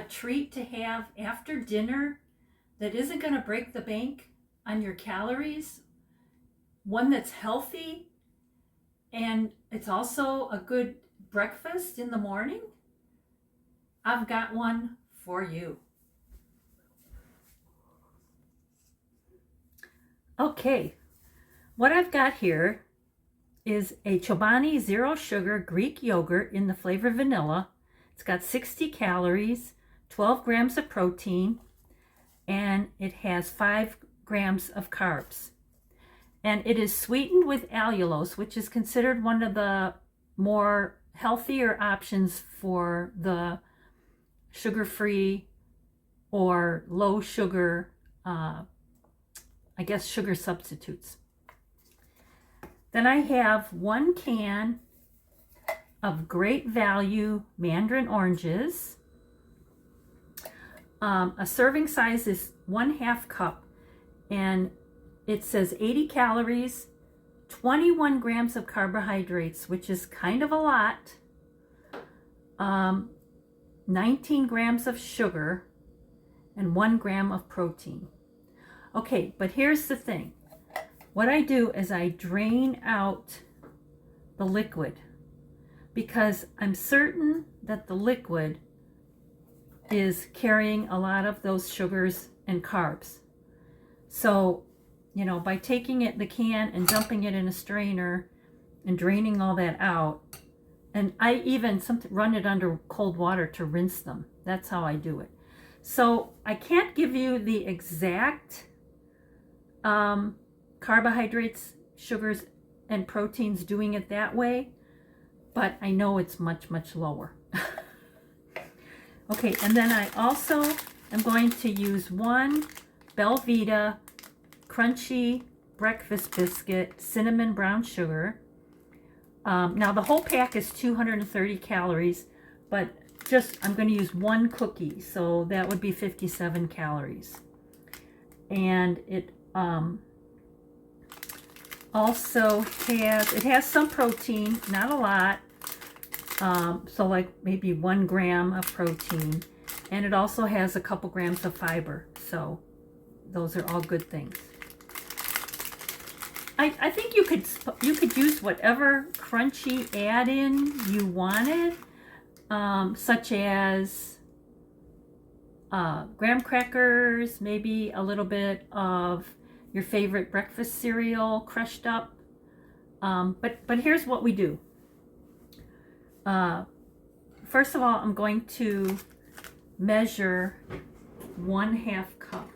a treat to have after dinner that isn't going to break the bank on your calories, one that's healthy, and it's also a good breakfast in the morning, I've got one for you. Okay, what I've got here is a Chobani zero sugar Greek yogurt in the flavor vanilla. It's got 60 calories, 12 grams of protein, and it has 5 grams of carbs. And it is sweetened with allulose, which is considered one of the more healthier options for the sugar-free or low sugar, sugar substitutes. Then I have 1 can of great value Mandarin Oranges. A serving size is 1/2 cup, and it says 80 calories, 21 grams of carbohydrates, which is kind of a lot, 19 grams of sugar, and 1 gram of protein. Okay, but here's the thing. What I do is I drain out the liquid, because I'm certain that the liquid is carrying a lot of those sugars and carbs. So, you know, by taking the can and dumping it in a strainer and draining all that out, and I even run it under cold water to rinse them. That's how I do it. So I can't give you the exact carbohydrates, sugars, and proteins doing it that way, but I know it's much, much lower. Okay, and then I also am going to use 1 Belvita Crunchy Breakfast Biscuit, cinnamon brown sugar. Now the whole pack is 230 calories, but I'm going to use 1 cookie, so that would be 57 calories. And it also has some protein, not a lot, so like maybe 1 gram of protein, and it also has a couple grams of fiber, so those are all good things. I think you could use whatever crunchy add-in you wanted, such as graham crackers, maybe a little bit of your favorite breakfast cereal crushed up. But here's what we do. First of all, I'm going to measure 1/2 cup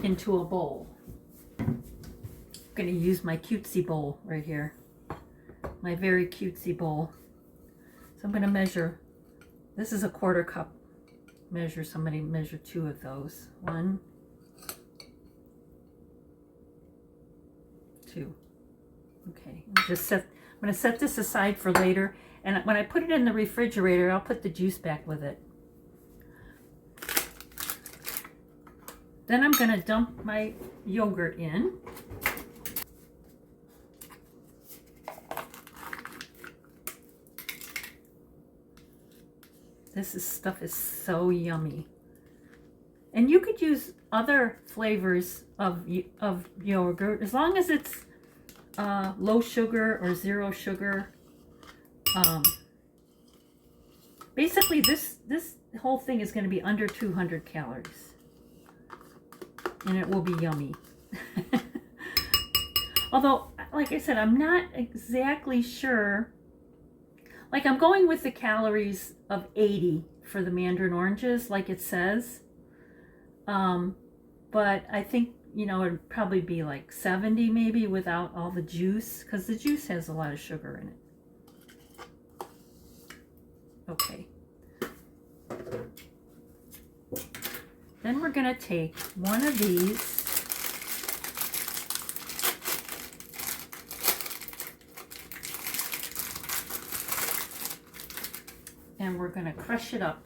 into a bowl. I'm going to use my cutesy bowl right here, my very cutesy bowl. So I'm going to measure, this is a 1/4 cup measure, so I'm going to measure 2 of those. 1, 2. Okay, I'm going to set this aside for later, and when I put it in the refrigerator, I'll put the juice back with it. Then I'm going to dump my yogurt in. This stuff is so yummy. And you could use other flavors of yogurt, as long as it's low sugar or 0 sugar. Basically, this whole thing is going to be under 200 calories. And it will be yummy. Although, like I said, I'm not exactly sure. Like, I'm going with the calories of 80 for the Mandarin Oranges, like it says. But I think, it'd probably be like 70 maybe without all the juice, because the juice has a lot of sugar in it. Okay. Then we're going to take one of these and we're going to crush it up.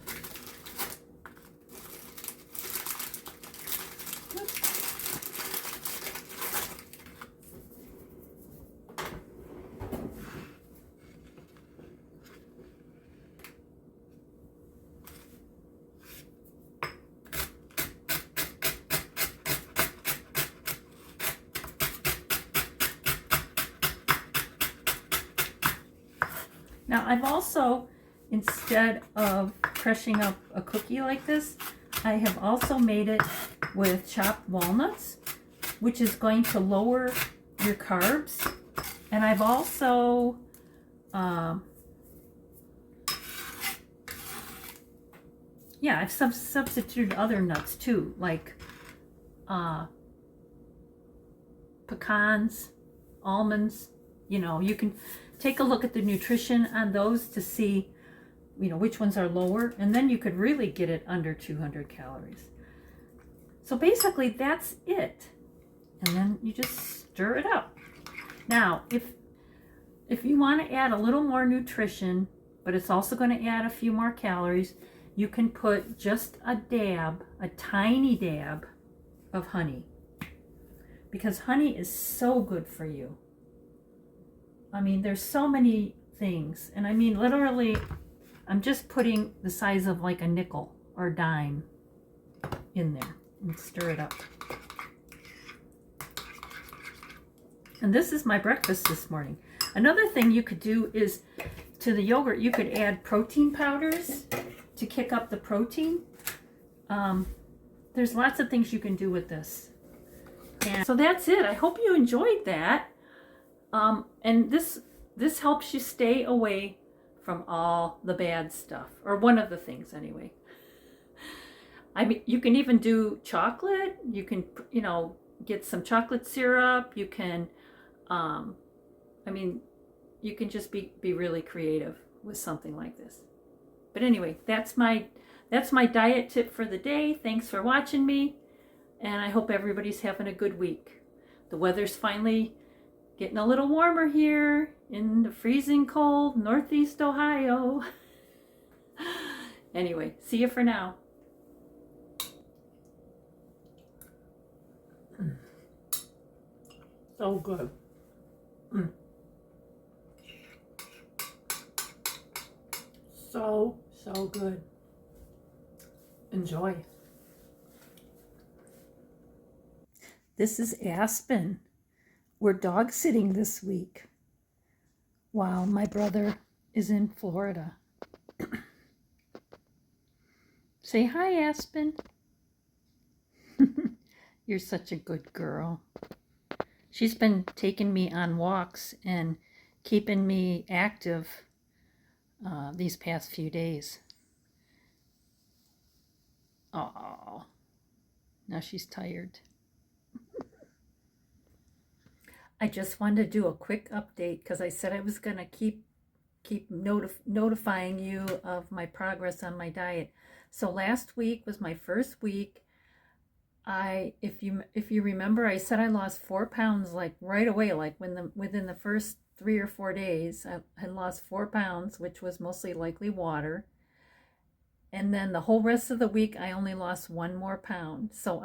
Now I've also, instead of crushing up a cookie like this, I have also made it with chopped walnuts, which is going to lower your carbs. And I've also I've substituted other nuts too, like pecans, almonds. You know, you can take a look at the nutrition on those to see, you know, which ones are lower, and then you could really get it under 200 calories. So basically that's it. And then you just stir it up. Now, if you want to add a little more nutrition, but it's also going to add a few more calories, you can put just a dab, a tiny dab of honey. Because honey is so good for you. I mean, there's so many things. And I mean, literally, I'm just putting the size of like a nickel or dime in there and stir it up. And this is my breakfast this morning. Another thing you could do is, to the yogurt, you could add protein powders to kick up the protein. There's lots of things you can do with this. And so that's it. I hope you enjoyed that. And this helps you stay away from all the bad stuff, or one of the things anyway. I mean, you can even do chocolate. You can, you know, get some chocolate syrup. You can, I mean, you can just be really creative with something like this. But anyway, that's my diet tip for the day. Thanks for watching me, and I hope everybody's having a good week. The weather's finally getting a little warmer here in the freezing cold Northeast Ohio. Anyway, see you for now. So good. So good. Enjoy. This is Aspen. We're dog sitting this week while my brother is in Florida. Say hi, Aspen. You're such a good girl. She's been taking me on walks and keeping me active these past few days. Oh, now she's tired. I just wanted to do a quick update because I said I was going to keep notifying you of my progress on my diet. So last week was my first week. If you remember, I said I lost 4 pounds like right away, like within the first 3 or 4 days. I had lost 4 pounds, which was mostly likely water. And then the whole rest of the week, I only lost 1 more pound. So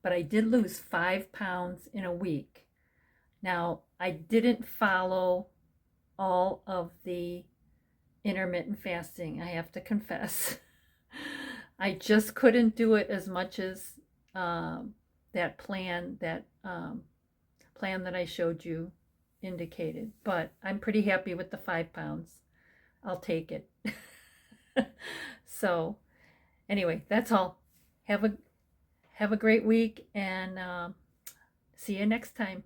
but I did lose 5 pounds in a week. Now, I didn't follow all of the intermittent fasting, I have to confess. I just couldn't do it as much as that plan that I showed you indicated. But I'm pretty happy with the 5 pounds. I'll take it. So anyway, that's all. Have a great week, and see you next time.